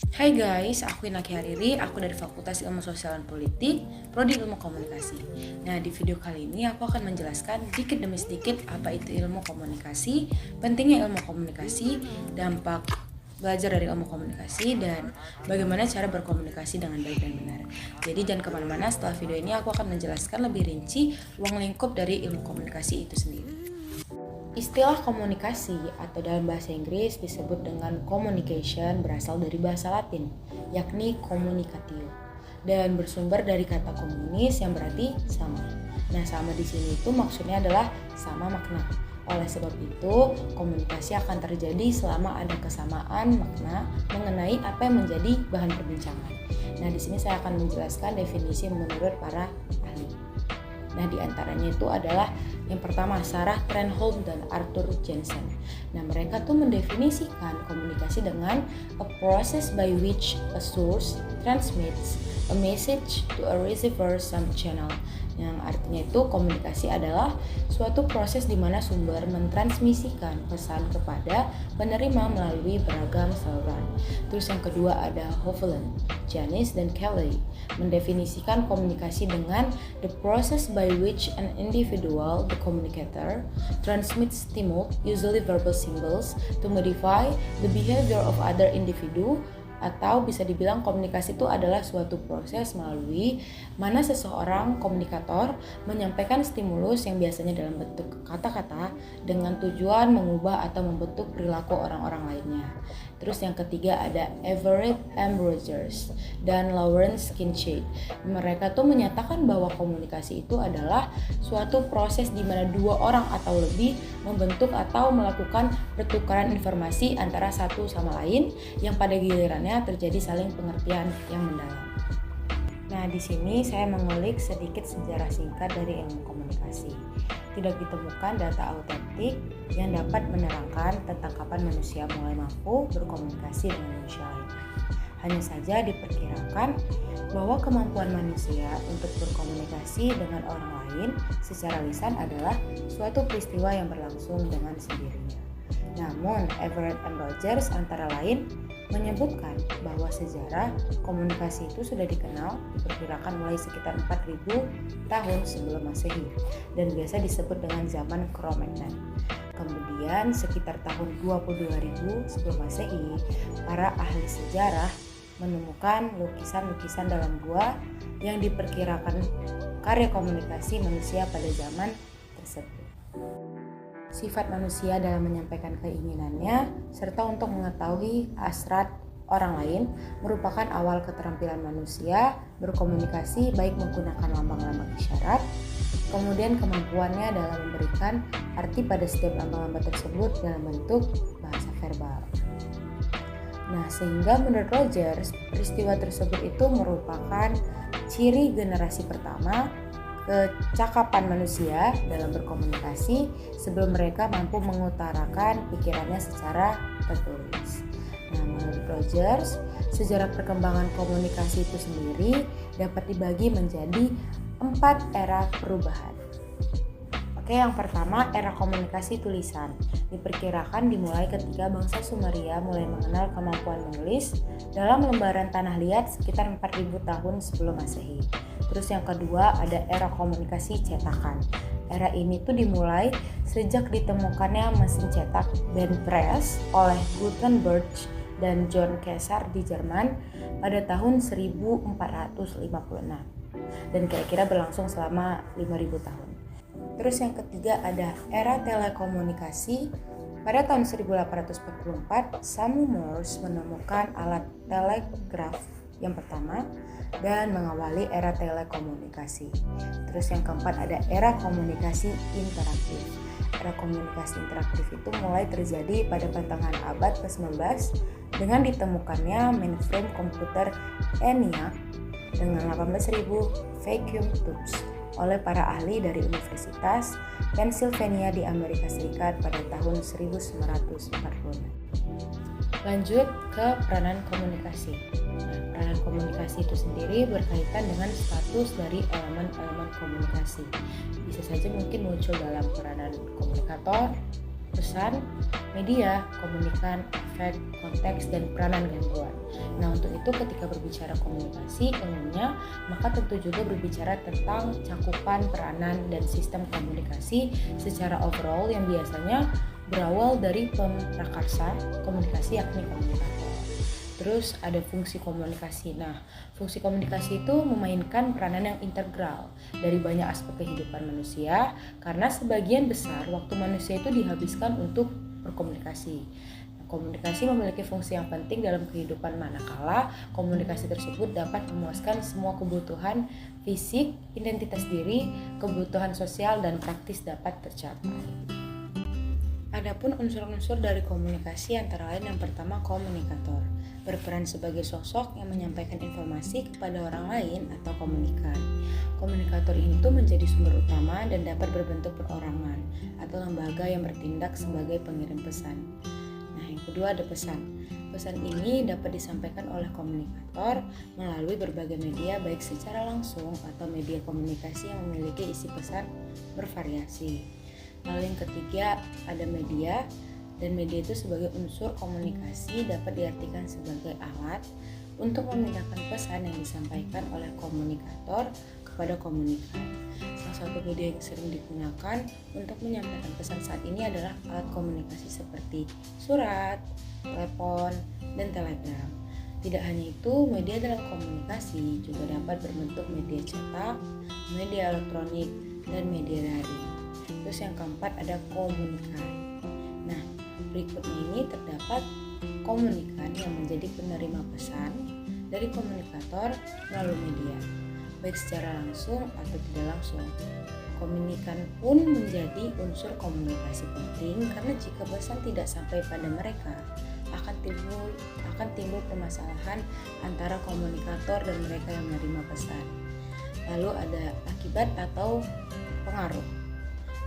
Hai guys, aku Inaki Hariri, aku dari Fakultas Ilmu Sosial dan Politik, Prodi Ilmu Komunikasi. Nah, di video kali ini aku akan menjelaskan sedikit demi sedikit apa itu ilmu komunikasi, pentingnya ilmu komunikasi, dampak belajar dari ilmu komunikasi, dan bagaimana cara berkomunikasi dengan baik dan benar. Jadi jangan kemana-mana, setelah video ini aku akan menjelaskan lebih rinci ruang lingkup dari ilmu komunikasi itu sendiri. Istilah komunikasi atau dalam bahasa Inggris disebut dengan communication berasal dari bahasa Latin, yakni communicatio, dan bersumber dari kata komunis yang berarti sama. Nah, sama di sini itu maksudnya adalah sama makna. Oleh sebab itu, komunikasi akan terjadi selama ada kesamaan makna mengenai apa yang menjadi bahan perbincangan. Nah, di sini saya akan menjelaskan definisi menurut para ahli. Nah, di antaranya itu adalah yang pertama Sarah Trenholm dan Arthur Jensen. Nah, mereka tuh mendefinisikan komunikasi dengan a process by which a source transmits a message to a receiver some channel. Yang artinya itu komunikasi adalah suatu proses di mana sumber mentransmisikan pesan kepada penerima melalui beragam saluran. Terus yang kedua ada Hoveland, Janice, dan Kelly mendefinisikan komunikasi dengan the process by which an individual, the communicator, transmits stimuli, usually verbal symbols, to modify the behavior of other individu. Atau bisa dibilang komunikasi itu adalah suatu proses melalui mana seseorang komunikator menyampaikan stimulus yang biasanya dalam bentuk kata-kata dengan tujuan mengubah atau membentuk perilaku orang-orang lainnya. Terus yang ketiga ada Everett M. Rogers dan Lawrence Kincaid. Mereka tuh menyatakan bahwa komunikasi itu adalah suatu proses di mana dua orang atau lebih membentuk atau melakukan pertukaran informasi antara satu sama lain yang pada gilirannya terjadi saling pengertian yang mendalam. Nah, di sini saya mengulik sedikit sejarah singkat dari ilmu komunikasi. Tidak ditemukan data autentik yang dapat menerangkan tentang kapan manusia mulai mampu berkomunikasi dengan manusia lainnya. Hanya saja diperkirakan bahwa kemampuan manusia untuk berkomunikasi dengan orang lain secara lisan adalah suatu peristiwa yang berlangsung dengan sendirinya. Namun, Everett M. Rogers antara lain menyebutkan bahwa sejarah komunikasi itu sudah dikenal diperkirakan mulai sekitar 4000 tahun sebelum Masehi dan biasa disebut dengan zaman Cro-Magnon. Kemudian sekitar tahun 22.000 sebelum Masehi, para ahli sejarah menemukan lukisan-lukisan dalam gua yang diperkirakan karya komunikasi manusia pada zaman tersebut. Sifat manusia dalam menyampaikan keinginannya serta untuk mengetahui hasrat orang lain merupakan awal keterampilan manusia berkomunikasi baik menggunakan lambang-lambang isyarat, kemudian kemampuannya dalam memberikan arti pada setiap lambang-lambang tersebut dalam bentuk bahasa verbal. Nah, sehingga menurut Rogers, peristiwa tersebut itu merupakan ciri generasi pertama kecakapan manusia dalam berkomunikasi sebelum mereka mampu mengutarakan pikirannya secara tertulis. Nah, menurut Rogers, sejarah perkembangan komunikasi itu sendiri dapat dibagi menjadi 4 era perubahan. Oke, yang pertama era komunikasi tulisan. Diperkirakan dimulai ketika bangsa Sumeria mulai mengenal kemampuan menulis dalam lembaran tanah liat sekitar 4000 tahun sebelum Masehi. Terus yang kedua ada era komunikasi cetakan. Era ini tuh dimulai sejak ditemukannya mesin cetak band press oleh Gutenberg dan John Caesar di Jerman pada tahun 1456 dan kira-kira berlangsung selama 5000 tahun. Terus yang ketiga ada era telekomunikasi. Pada tahun 1844, Samuel Morse menemukan alat telegraf yang pertama dan mengawali era telekomunikasi. Terus yang keempat ada era komunikasi interaktif. Era komunikasi interaktif itu mulai terjadi pada pertengahan abad ke-19 dengan ditemukannya mainframe komputer ENIAC dengan 18.000 vacuum tubes oleh para ahli dari Universitas Pennsylvania di Amerika Serikat pada tahun 1946. Lanjut ke peranan komunikasi. Nah, peranan komunikasi itu sendiri berkaitan dengan status dari elemen-elemen komunikasi. Bisa saja mungkin muncul dalam peranan komunikator, pesan, media, komunikan, efek, konteks, dan peranan gangguan. Nah, itu ketika berbicara komunikasi umumnya, maka tentu juga berbicara tentang cakupan, peranan, dan sistem komunikasi secara overall yang biasanya berawal dari pemrakarsa komunikasi yakni komunikator. Terus ada fungsi komunikasi. Nah, fungsi komunikasi itu memainkan peranan yang integral dari banyak aspek kehidupan manusia karena sebagian besar waktu manusia itu dihabiskan untuk berkomunikasi. Komunikasi memiliki fungsi yang penting dalam kehidupan manakala komunikasi tersebut dapat memuaskan semua kebutuhan fisik, identitas diri, kebutuhan sosial, dan praktis dapat tercapai. Adapun unsur-unsur dari komunikasi antara lain yang pertama komunikator, berperan sebagai sosok yang menyampaikan informasi kepada orang lain atau komunikan. Komunikator itu menjadi sumber utama dan dapat berbentuk perorangan atau lembaga yang bertindak sebagai pengirim pesan. Nah, yang kedua ada pesan. Pesan ini dapat disampaikan oleh komunikator melalui berbagai media baik secara langsung atau media komunikasi yang memiliki isi pesan bervariasi. Lalu yang ketiga ada media, dan media itu sebagai unsur komunikasi dapat diartikan sebagai alat untuk memindahkan pesan yang disampaikan oleh komunikator kepada komunikan. Salah satu media yang sering digunakan untuk menyampaikan pesan saat ini adalah alat komunikasi seperti surat, telepon, dan telegram. Tidak hanya itu, media dalam komunikasi juga dapat berbentuk media cetak, media elektronik, dan media daring. Terus yang keempat ada komunikan. Nah, berikutnya ini terdapat komunikan yang menjadi penerima pesan dari komunikator melalui media, baik secara langsung atau tidak langsung. Komunikan pun menjadi unsur komunikasi penting karena jika pesan tidak sampai pada mereka, akan timbul permasalahan antara komunikator dan mereka yang menerima pesan. Lalu ada akibat atau pengaruh.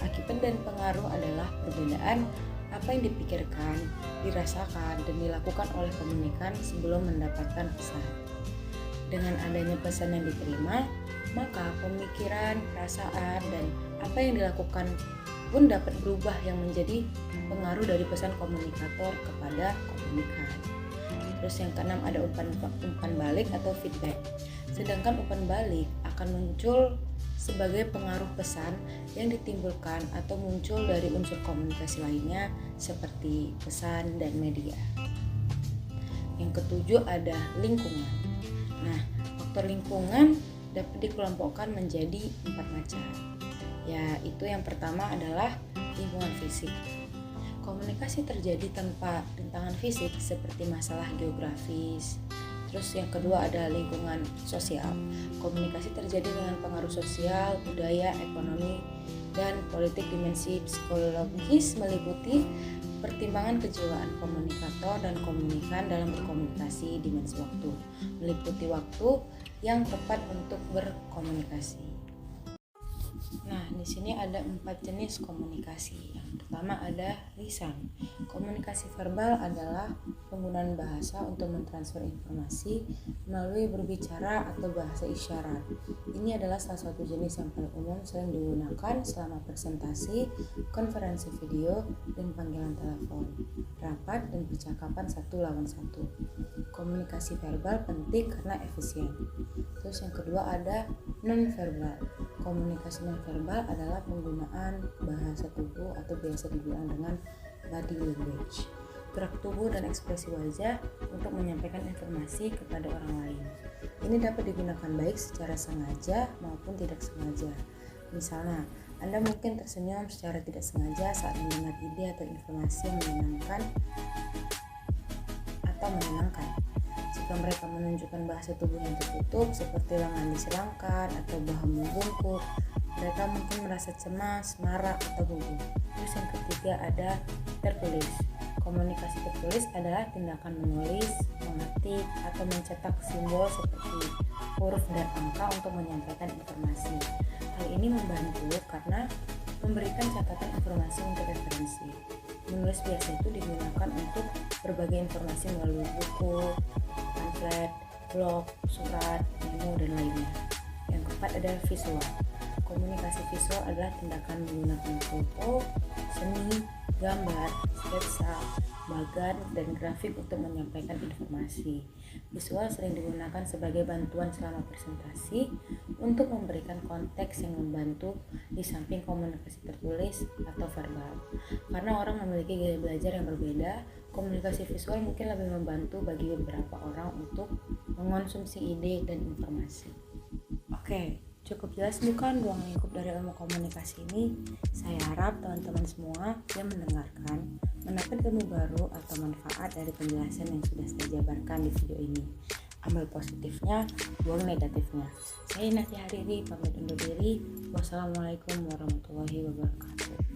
Akibat dan pengaruh adalah perbedaan apa yang dipikirkan, dirasakan, dan dilakukan oleh komunikan sebelum mendapatkan pesan. Dengan adanya pesan yang diterima, maka pemikiran, perasaan, dan apa yang dilakukan pun dapat berubah yang menjadi pengaruh dari pesan komunikator kepada komunikan. Terus yang keenam ada umpan balik atau feedback. Sedangkan umpan balik akan muncul sebagai pengaruh pesan yang ditimbulkan atau muncul dari unsur komunikasi lainnya seperti pesan dan media. Yang ketujuh ada lingkungan. Nah, faktor lingkungan dapat dikelompokkan menjadi 4 macam. Yaitu yang pertama adalah lingkungan fisik. Komunikasi terjadi tanpa rintangan fisik seperti masalah geografis. Terus yang kedua ada lingkungan sosial. Komunikasi terjadi dengan pengaruh sosial, budaya, ekonomi, dan politik. Dimensi psikologis meliputi pertimbangan kejiwaan komunikator dan komunikan dalam berkomunikasi. Dimensi waktu meliputi waktu yang tepat untuk berkomunikasi. Nah, di sini ada 4 jenis komunikasi. Yang pertama ada lisan. Komunikasi verbal adalah penggunaan bahasa untuk mentransfer informasi melalui berbicara atau bahasa isyarat. Ini adalah salah satu jenis yang paling umum sering digunakan selama presentasi, konferensi video, dan panggilan telepon, rapat, dan percakapan 1 lawan 1. Komunikasi verbal penting karena efisien. Terus yang kedua ada non-verbal. Komunikasi non-verbal adalah penggunaan bahasa tubuh atau biasa dibilang dengan body language, gerak tubuh dan ekspresi wajah untuk menyampaikan informasi kepada orang lain. Ini dapat digunakan baik secara sengaja maupun tidak sengaja. Misalnya, Anda mungkin tersenyum secara tidak sengaja saat mendengar ide atau informasi yang menyenangkan atau menyenangkan. Jika mereka menunjukkan bahasa tubuh yang tertutup seperti lengan disilangkan atau bahu membungkuk, mereka mungkin merasa cemas, marah, atau gugup. Terus yang ketiga ada tertulis. Komunikasi tertulis adalah tindakan menulis, mengetik, atau mencetak simbol seperti huruf dan angka untuk menyampaikan informasi. Hal ini membantu karena memberikan catatan informasi untuk referensi. Menulis biasa itu digunakan untuk berbagai informasi melalui buku, pamflet, blog, surat, memo, dan lainnya. Yang keempat ada visual. Komunikasi visual adalah tindakan menggunakan foto, seni, gambar, sketsa, slogan, dan grafik untuk menyampaikan informasi. Visual sering digunakan sebagai bantuan selama presentasi untuk memberikan konteks yang membantu di samping komunikasi tertulis atau verbal. Karena orang memiliki gaya belajar yang berbeda, komunikasi visual mungkin lebih membantu bagi beberapa orang untuk mengonsumsi ide dan informasi. Oke, cukup jelas bukan ruang lingkup dari ilmu komunikasi ini? Saya harap teman-teman semua yang mendengarkan mendapat ilmu baru atau manfaat dari penjelasan yang sudah saya jabarkan di video ini. Ambil positifnya, buang negatifnya. Saya Natia Hariri, pamit undur diri. Wassalamualaikum warahmatullahi wabarakatuh.